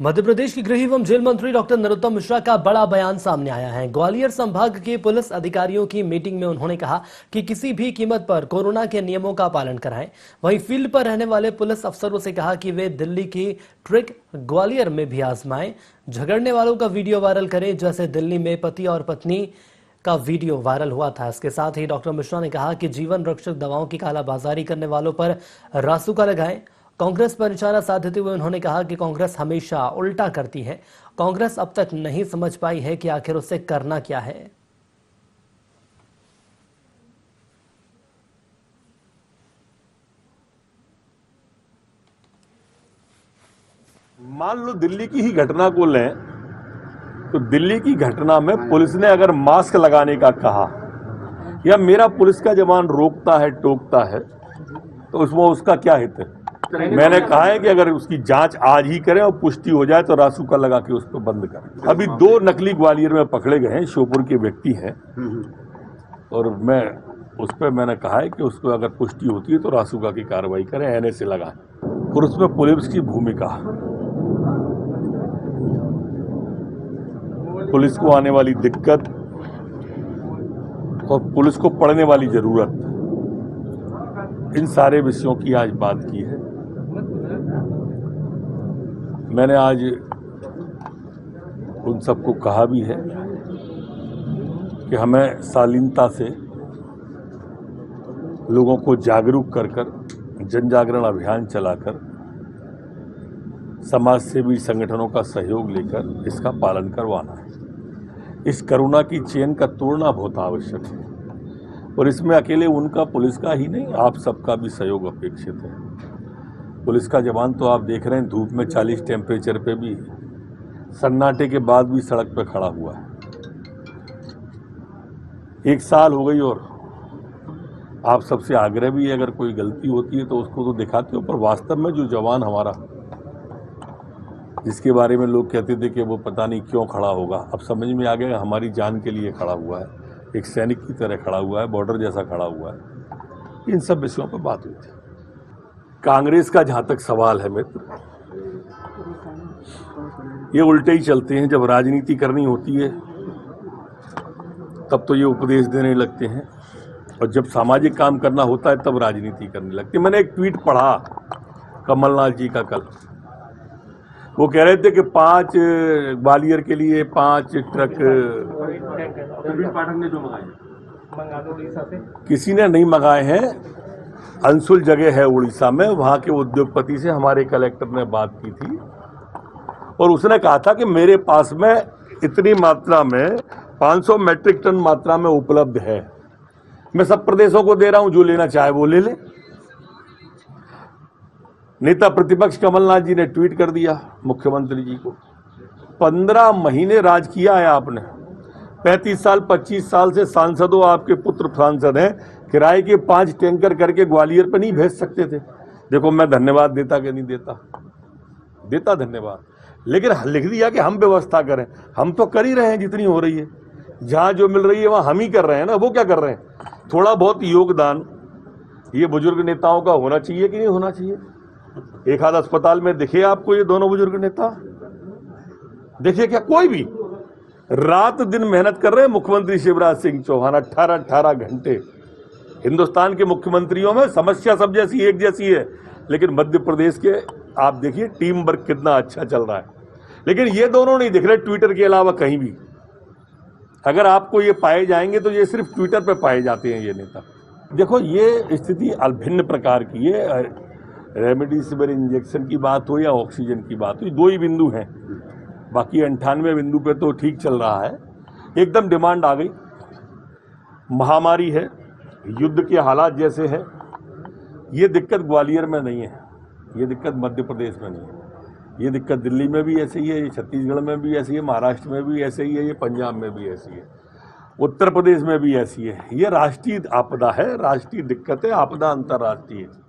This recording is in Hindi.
मध्य प्रदेश के गृह एवं जेल मंत्री डॉक्टर नरोत्तम मिश्रा का बड़ा बयान सामने आया है। ग्वालियर संभाग के पुलिस अधिकारियों की मीटिंग में उन्होंने कहा कि किसी भी कीमत पर कोरोना के नियमों का पालन कराएं। वहीं फील्ड पर रहने वाले पुलिस अफसरों से कहा कि वे दिल्ली की ट्रिक ग्वालियर में भी आजमाएं। झगड़ने वालों का वीडियो वायरल करें, जैसे दिल्ली में पति और पत्नी का वीडियो वायरल हुआ था। इसके साथ ही डॉक्टर मिश्रा ने कहा कि जीवन रक्षक दवाओं की कालाबाजारी करने वालों पर रासुका लगाएं। कांग्रेस पर निशाना साधते हुए उन्होंने कहा कि कांग्रेस हमेशा उल्टा करती है। कांग्रेस अब तक नहीं समझ पाई है कि आखिर उसे करना क्या है। मान लो दिल्ली की ही घटना को लें तो दिल्ली की घटना में पुलिस ने अगर मास्क लगाने का कहा या मेरा पुलिस का जवान रोकता है, टोकता है, तो उसमें उसका क्या हित है। मैंने कहा है कि अगर उसकी जांच आज ही करें और पुष्टि हो जाए तो रासुका लगा के उसको बंद करें। अभी 2 नकली ग्वालियर में पकड़े गए हैं, श्योपुर के व्यक्ति हैं, और मैं उस पर मैंने कहा है कि उसको अगर पुष्टि होती है तो रासुका की कार्रवाई करें, NSA लगाएं। और उसमें पुलिस की भूमिका, पुलिस को आने वाली दिक्कत और पुलिस को पड़ने वाली जरूरत, इन सारे विषयों की आज बात की है। मैंने आज उन सबको कहा भी है कि हमें शालीनता से लोगों को जागरूक कर जन जागरण अभियान चलाकर समाज सेवी संगठनों का सहयोग लेकर इसका पालन करवाना है। इस कोरोना की चेन का तोड़ना बहुत आवश्यक है और इसमें अकेले उनका, पुलिस का ही नहीं, आप सबका भी सहयोग अपेक्षित है। पुलिस का जवान तो आप देख रहे हैं धूप में 40 टेम्परेचर पे भी सन्नाटे के बाद भी सड़क पे खड़ा हुआ है। 1 साल हो गई और आप सबसे आग्रह भी है, अगर कोई गलती होती है तो उसको तो दिखाते हो, पर वास्तव में जो जवान हमारा, जिसके बारे में लोग कहते थे कि वो पता नहीं क्यों खड़ा होगा, अब समझ में आ गया हमारी जान के लिए खड़ा हुआ है, एक सैनिक की तरह खड़ा हुआ है, बॉर्डर जैसा खड़ा हुआ है। इन सब विषयों पर बात हुई थी। कांग्रेस का जहां तक सवाल है मित्र, ये उल्टे ही चलते हैं। जब राजनीति करनी होती है तब तो ये उपदेश देने लगते हैं, और जब सामाजिक काम करना होता है तब राजनीति करने लगते हैं। मैंने एक ट्वीट पढ़ा कमलनाथ जी का कल, वो कह रहे थे कि 5 ग्वालियर के लिए 5 ट्रक पाठक ने जो मंगा दो उड़ीसा से, किसी ने नहीं मंगाए हैं। अंसुल जगह है उड़ीसा में, वहां के उद्योगपति से हमारे कलेक्टर ने बात की थी और उसने कहा था कि मेरे पास में इतनी मात्रा में 500 मैट्रिक टन मात्रा में उपलब्ध है, मैं सब प्रदेशों को दे रहा हूं, जो लेना चाहे वो ले ले। नेता प्रतिपक्ष कमलनाथ जी ने ट्वीट कर दिया मुख्यमंत्री जी को, 15 महीने राज किया है आपने, 35 साल 25 साल से सांसद हो, आपके पुत्र सांसद हैं, किराए के 5 टैंकर करके ग्वालियर पर नहीं भेज सकते थे। देखो मैं धन्यवाद देता कि नहीं देता, देता धन्यवाद, लेकिन लिख दिया कि हम व्यवस्था करें। हम तो कर ही रहे हैं जितनी हो रही है, जहां जो मिल रही है वहां हम ही कर रहे हैं ना। वो क्या कर रहे हैं, थोड़ा बहुत योगदान ये बुजुर्ग नेताओं का होना चाहिए कि नहीं होना चाहिए। एक आध अस्पताल में दिखे आपको ये दोनों बुजुर्ग नेता, देखिए क्या कोई भी रात दिन मेहनत कर रहे हैं। मुख्यमंत्री शिवराज सिंह चौहान 18 घंटे, हिंदुस्तान के मुख्यमंत्रियों में समस्या सब जैसी एक जैसी है, लेकिन मध्य प्रदेश के आप देखिए टीम वर्क कितना अच्छा चल रहा है। लेकिन ये दोनों नहीं दिख रहे ट्विटर के अलावा कहीं भी। अगर आपको ये पाए जाएंगे तो ये सिर्फ ट्विटर पे पाए जाते हैं ये नेता। देखो ये स्थिति भिन्न प्रकार की है, रेमडेसिविर इंजेक्शन की बात हो या ऑक्सीजन की बात हो, 2 ही बिंदु हैं, बाकी 98 बिंदु पे तो ठीक चल रहा है। एकदम डिमांड आ गई, महामारी है, युद्ध के हालात जैसे है। ये दिक्कत ग्वालियर में नहीं है, ये दिक्कत मध्य प्रदेश में नहीं है, ये दिक्कत दिल्ली में भी ऐसी है, ये छत्तीसगढ़ में भी ऐसी है, महाराष्ट्र में भी ऐसे ही है, ये पंजाब में भी ऐसी है, उत्तर प्रदेश में भी ऐसी है। ये राष्ट्रीय आपदा है, राष्ट्रीय दिक्कत है, आपदा अंतर्राष्ट्रीय है।